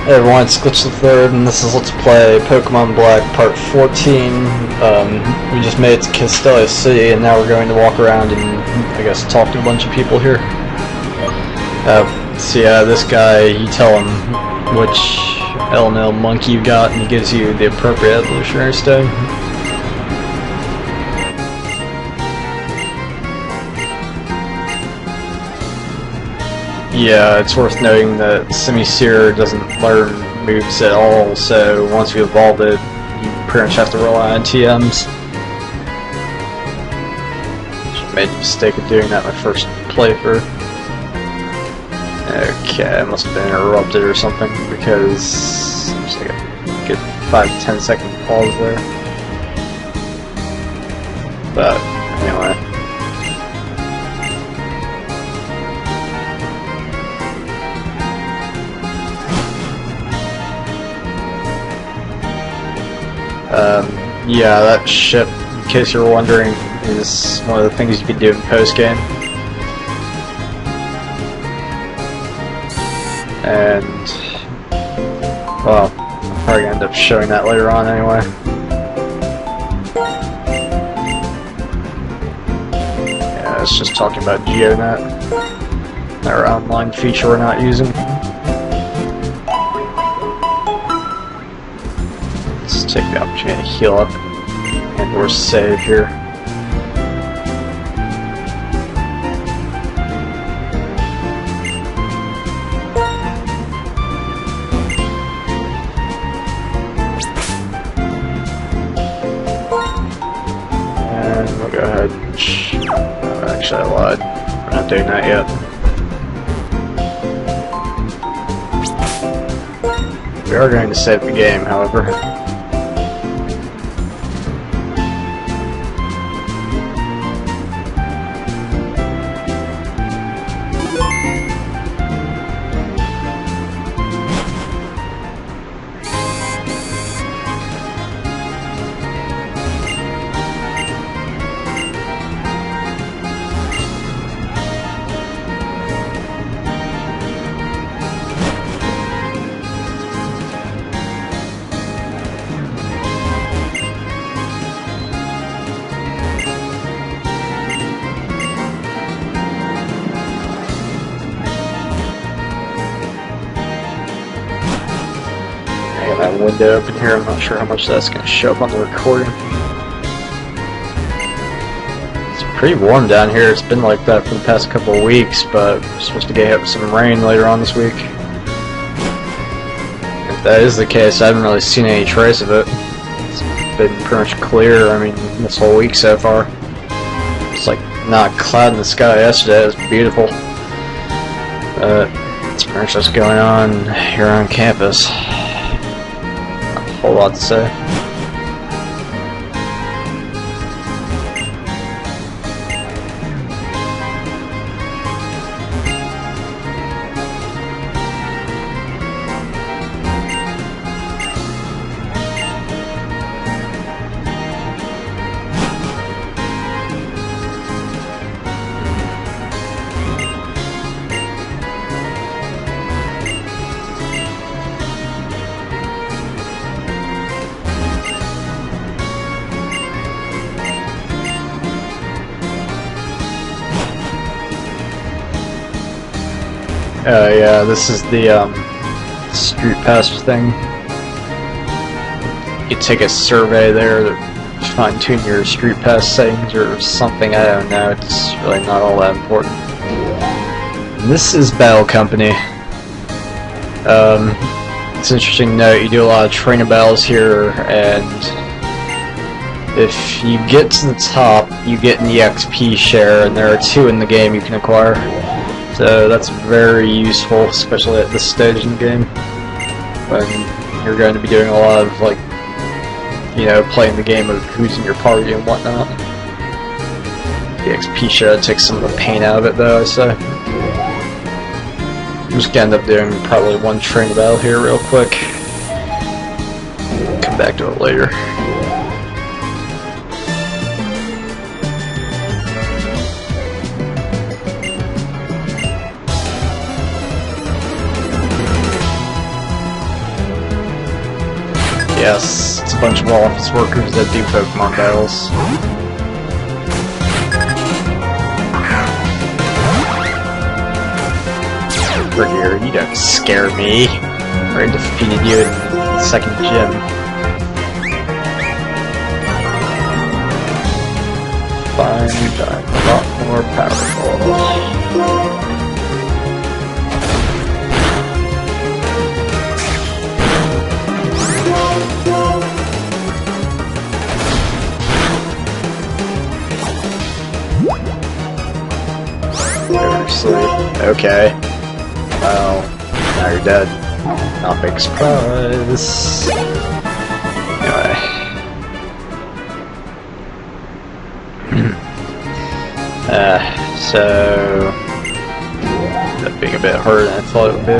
Hey everyone, it's Glitch the Third, and this is Let's Play Pokemon Black Part 14. We just made it to Castelia City, and now we're going to walk around and, I guess, talk to a bunch of people here. So yeah, this guy, you tell him which LNL monkey you got, and he gives you the appropriate evolutionary stone. Yeah, it's worth noting that Semi-Seer doesn't learn moves at all, so once you evolve it, you pretty much have to rely on TMs. Just made the mistake of doing that my first playthrough. Okay, I must have been interrupted or something, because there's like a good 5-10 second pause there. But, anyway. Yeah, that ship, in case you're wondering, is one of the things you can do in post-game. And, well, I'm probably gonna end up showing that later on anyway. Yeah, it's just talking about GeoNet, our online feature we're not using. Take the opportunity to heal up and or save here. And we'll go ahead and actually I lied. We're not doing that yet. We are going to save the game, however. I got my window open here, I'm not sure how much that's going to show up on the recording. It's pretty warm down here, it's been like that for the past couple of weeks, but we're supposed to get hit with some rain later on this week. If that is the case, I haven't really seen any trace of it. It's been pretty much clear, I mean, this whole week so far. It's like not a cloud in the sky yesterday, it was beautiful. It's pretty much what's going on here on campus. Whole lot to say. Yeah, this is the street pass thing. You take a survey there to fine-tune your street pass settings or something, I don't know, it's really not all that important. And this is Battle Company. It's an interesting note, you do a lot of trainer battles here, and if you get to the top, you get an EXP share, and there are 2 in the game you can acquire. So that's very useful, especially at this stage in the game, when you're going to be doing a lot of, like, you know, playing the game of who's in your party and whatnot. The XP share takes some of the pain out of it, though, I say. I'm just gonna end up doing probably one train battle here real quick. Come back to it later. Yes, it's a bunch of office workers that do Pokemon battles. Here, you don't scare me. I already defeated you in the second gym. Fine, I'm a lot more powerful. Seriously? Okay. Well, now you're dead. Not big surprise. Anyway. So... that being a bit harder than I thought it would be.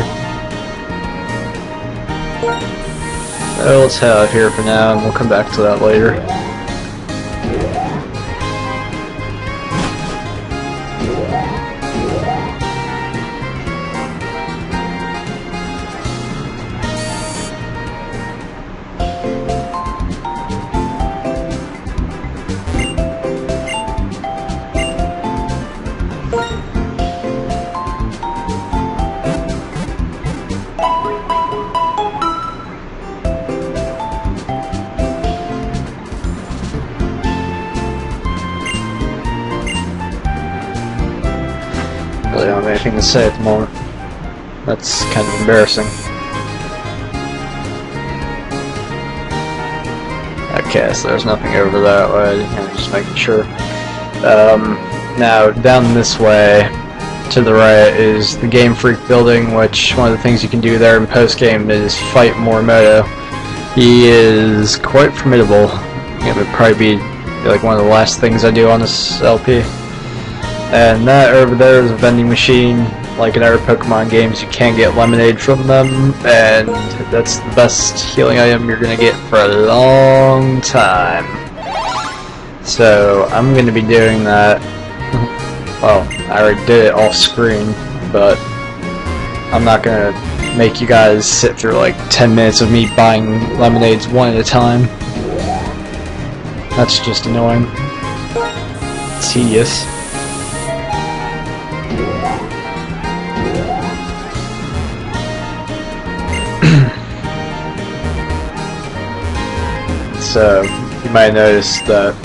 So let's head out here for now, and we'll come back to that later. I don't have anything to say at the moment. That's kind of embarrassing. Okay, so there's nothing over that way, just making sure. Now, down this way, to the right, is the Game Freak building, which one of the things you can do there in post-game is fight Morimoto. He is quite formidable. It would probably be like one of the last things I do on this LP. And that over there is a vending machine. Like in other Pokemon games, you can get lemonade from them, and that's the best healing item you're gonna get for a long time. So I'm gonna be doing that. Well, I already did it off screen, but I'm not gonna make you guys sit through like 10 minutes of me buying lemonades one at a time. That's just annoying. Tedious. So, you might notice that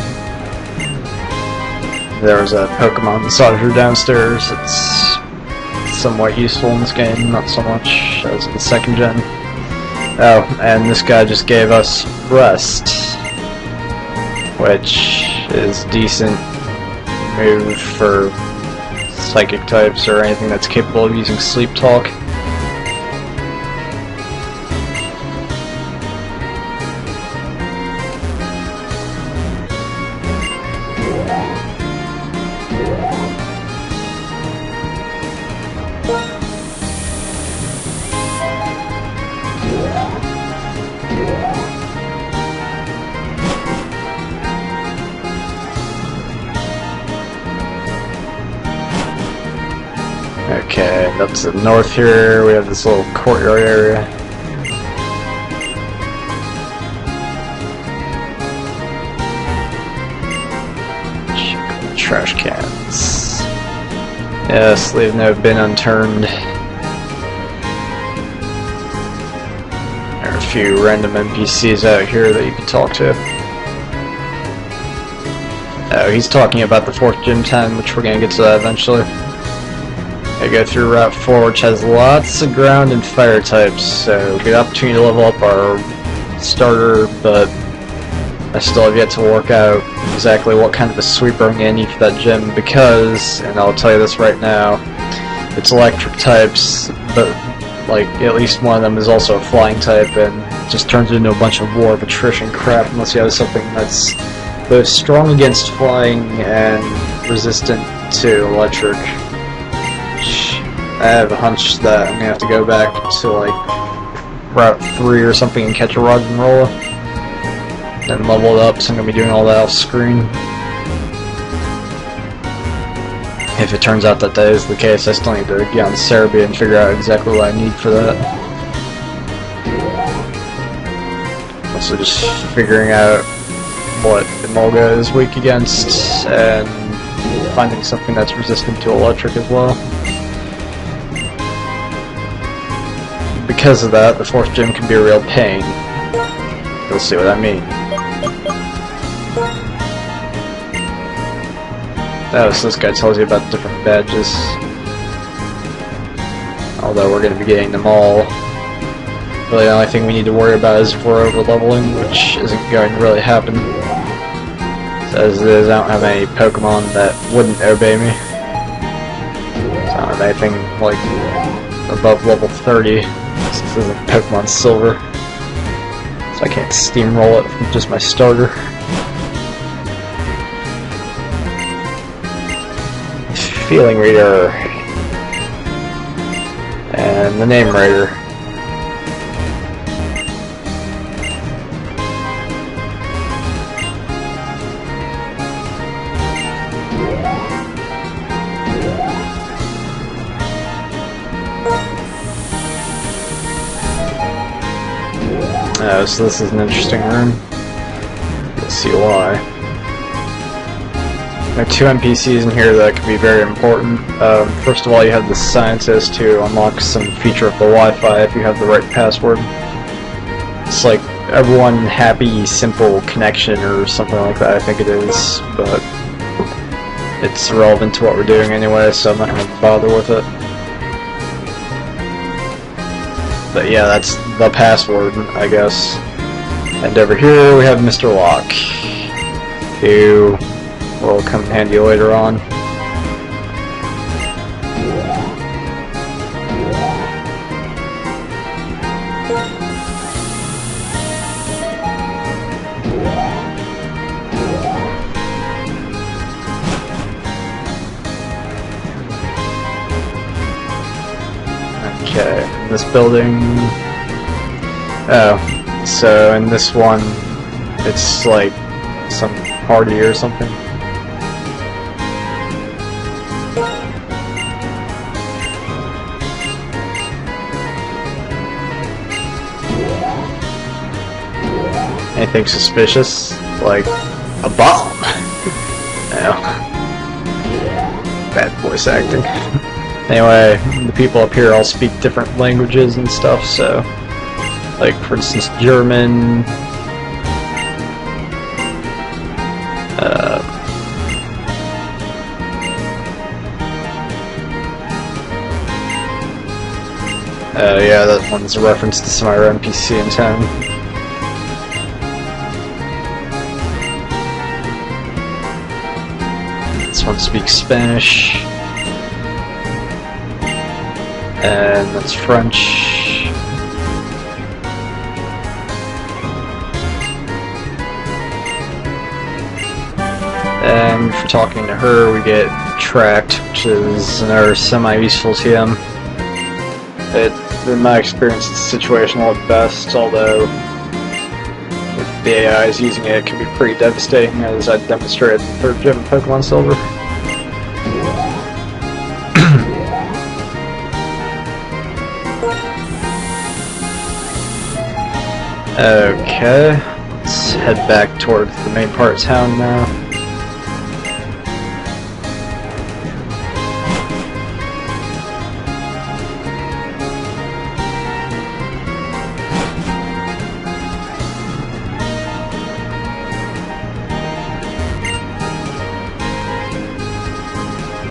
there was a Pokemon massager downstairs. It's somewhat useful in this game, not so much as in the second gen. Oh, and this guy just gave us Rest, which is a decent move for psychic types or anything that's capable of using Sleep Talk. Okay, up to the north here, we have this little courtyard area. Check the trash cans. Yes, leave no bin unturned. There are a few random NPCs out here that you can talk to. Oh, he's talking about the 4th Gym 10, which we're gonna get to that eventually. I go through Route 4, which has lots of ground and fire types, so good opportunity to level up our starter, but I still have yet to work out exactly what kind of a sweeper I'm going to need for that gym, because, and I'll tell you this right now, it's electric types, but like at least one of them is also a flying type, and it just turns into a bunch of war of attrition crap unless you have something that's both strong against flying and resistant to electric. I have a hunch that I'm gonna have to go back to like Route 3 or something and catch a Rod and Rolla and level it up, so I'm gonna be doing all that off screen. If it turns out that that is the case, I still need to get on Cerebi and figure out exactly what I need for that. So just figuring out what Emolga is weak against, and finding something that's resistant to electric as well. Because of that, the 4th gym can be a real pain. You'll see what I mean. Oh, so this guy tells you about different badges. Although we're going to be getting them all. Really, the only thing we need to worry about is if we're over-leveling, which isn't going to really happen. So as it is, I don't have any Pokemon that wouldn't obey me. So I don't have anything like above level 30, since this isn't Pokemon Silver. So I can't steamroll it from just my starter. Feeling Reader. And the Name Writer. Oh, so this is an interesting room. You'll see why. There are 2 NPCs in here that could be very important. First of all, you have the scientist who unlocks some feature of the Wi-Fi if you have the right password. It's like a one happy, simple connection or something like that, I think it is, but it's irrelevant to what we're doing anyway, so I'm not going to bother with it. But yeah, that's the password, I guess. And over here we have Mr. Locke, who will come in handy later on. Okay, in this building... Oh, so in this one, it's like some party or something. Anything suspicious? Like a bomb? No. Bad voice acting. Anyway, the people up here all speak different languages and stuff, so... Like, for instance, German... yeah, that one's a reference to some other NPC in town. This one speaks Spanish. And that's French. And for talking to her, we get Tract, which is another semi-useful TM. In my experience, it's situational at best, although if the AI is using it, it can be pretty devastating, as I demonstrated in the 3rd gym of Pokemon Silver. Okay, let's head back towards the main part of town now.